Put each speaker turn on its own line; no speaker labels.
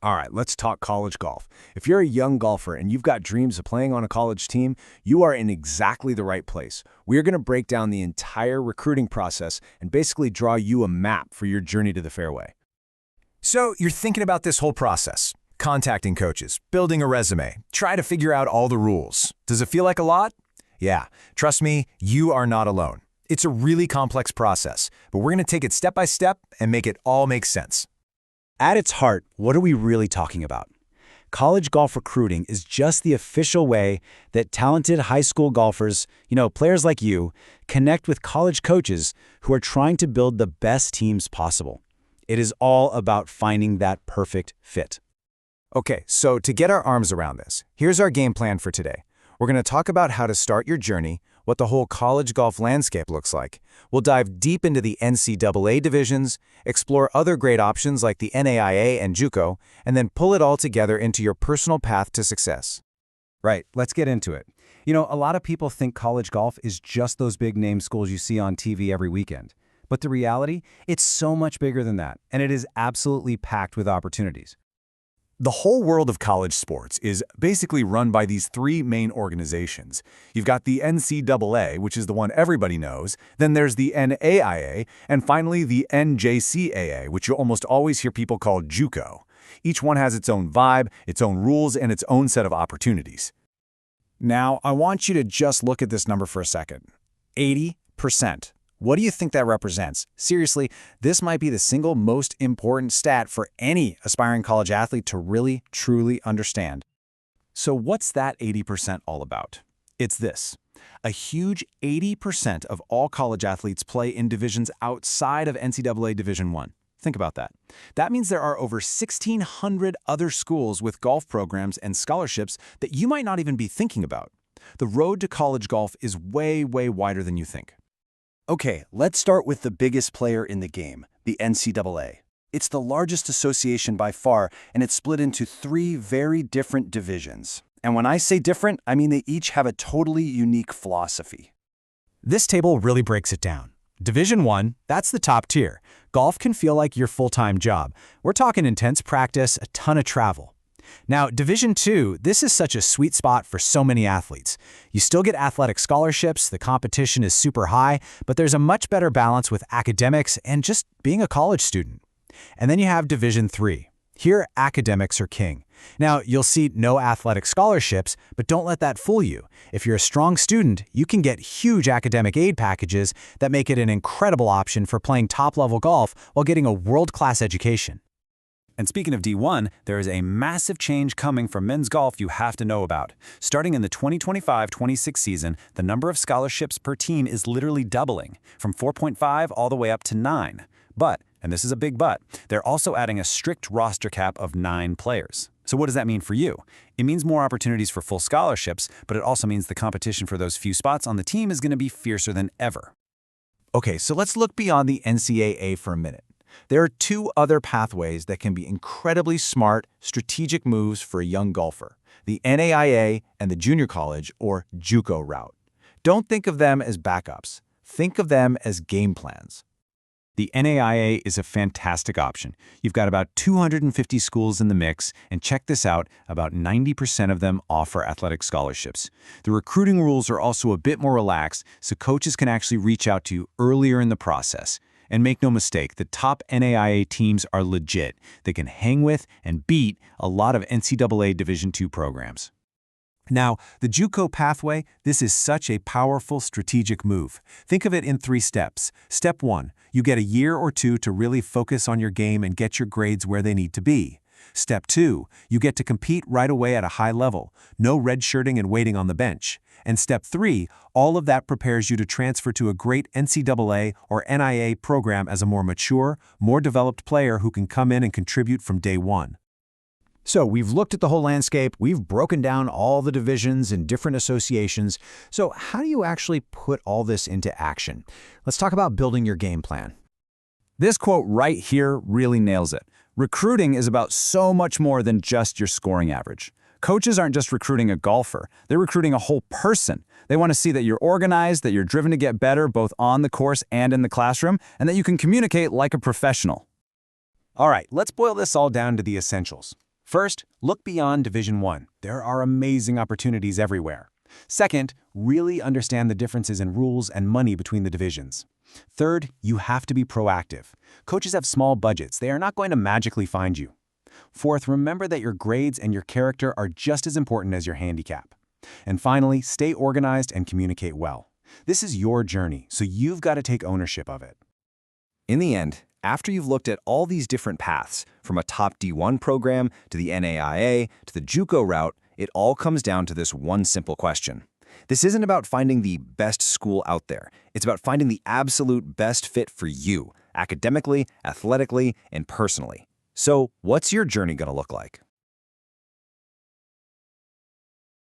All right, let's talk college golf. If you're a young golfer and you've got dreams of playing on a college team, you are in exactly the right place. We're going to break down the entire recruiting process and basically draw you a map for your journey to the fairway.
So you're thinking about this whole process, contacting coaches, building a resume, try to figure out all the rules. Does it feel like a lot? Yeah, trust me, you are not alone. It's a really complex process, but we're going to take it step by step and make it all make sense.
At its heart, what are we really talking about? College golf recruiting is just the official way that talented high school golfers, players like you, connect with college coaches who are trying to build the best teams possible. It is all about finding that perfect fit.
Okay, so to get our arms around this, here's our game plan for today. We're going to talk about how to start your journey, what the whole college golf landscape looks like. We'll dive deep into the NCAA divisions, explore other great options like the NAIA and JUCO, and then pull it all together into your personal path to success.
Right, let's get into it. A lot of people think college golf is just those big name schools you see on TV every weekend. But the reality, it's so much bigger than that, and it is absolutely packed with opportunities.
The whole world of college sports is basically run by these three main organizations. You've got the NCAA, which is the one everybody knows, then there's the NAIA, and finally the NJCAA, which you'll almost always hear people call JUCO. Each one has its own vibe, its own rules, and its own set of opportunities.
Now, I want you to just look at this number for a second. 80%. What do you think that represents? Seriously, this might be the single most important stat for any aspiring college athlete to really, truly understand.
So what's that 80% all about? It's this. A huge 80% of all college athletes play in divisions outside of NCAA Division I. Think about that. That means there are over 1,600 other schools with golf programs and scholarships that you might not even be thinking about. The road to college golf is way, way wider than you think.
Okay, let's start with the biggest player in the game, the NCAA. It's the largest association by far, and it's split into three very different divisions. And when I say different, I mean they each have a totally unique philosophy.
This table really breaks it down. Division I, that's the top tier. Golf can feel like your full-time job. We're talking intense practice, a ton of travel. Now, Division II, this is such a sweet spot for so many athletes. You still get athletic scholarships, the competition is super high, but there's a much better balance with academics and just being a college student. And then you have Division III. Here, academics are king. Now, you'll see no athletic scholarships, but don't let that fool you. If you're a strong student, you can get huge academic aid packages that make it an incredible option for playing top-level golf while getting a world-class education.
And speaking of D1, there is a massive change coming for men's golf you have to know about. Starting in the 2025-26 season, the number of scholarships per team is literally doubling, from 4.5 all the way up to 9. But, and this is a big but, they're also adding a strict roster cap of 9 players. So what does that mean for you? It means more opportunities for full scholarships, but it also means the competition for those few spots on the team is going to be fiercer than ever.
Okay, so let's look beyond the NCAA for a minute. There are two other pathways that can be incredibly smart, strategic moves for a young golfer, the NAIA and the junior college or JUCO route. Don't think of them as backups. Think of them as game plans.
The NAIA is a fantastic option. You've got about 250 schools in the mix, and check this out, about 90% of them offer athletic scholarships. The recruiting rules are also a bit more relaxed, so coaches can actually reach out to you earlier in the process. And make no mistake, the top NAIA teams are legit. They can hang with and beat a lot of NCAA Division II programs. Now, the JUCO pathway, this is such a powerful strategic move. Think of it in 3 steps. Step 1, you get a year or 2 to really focus on your game and get your grades where they need to be. Step 2, you get to compete right away at a high level, no redshirting and waiting on the bench. And Step 3, all of that prepares you to transfer to a great NCAA or NIA program as a more mature, more developed player who can come in and contribute from day one.
So we've looked at the whole landscape, we've broken down all the divisions and different associations. So how do you actually put all this into action? Let's talk about building your game plan.
This quote right here really nails it. Recruiting is about so much more than just your scoring average. Coaches aren't just recruiting a golfer, they're recruiting a whole person. They want to see that you're organized, that you're driven to get better both on the course and in the classroom, and that you can communicate like a professional. All right, let's boil this all down to the essentials.
First, look beyond Division 1. There are amazing opportunities everywhere. Second, really understand the differences in rules and money between the divisions. Third, you have to be proactive. Coaches have small budgets. They are not going to magically find you. Fourth, remember that your grades and your character are just as important as your handicap. And finally, stay organized and communicate well. This is your journey, so you've got to take ownership of it.
In the end, after you've looked at all these different paths, from a top D1 program to the NAIA to the JUCO route, it all comes down to this one simple question. This isn't about finding the best school out there. It's about finding the absolute best fit for you, academically, athletically, and personally. So, what's your journey going to look like?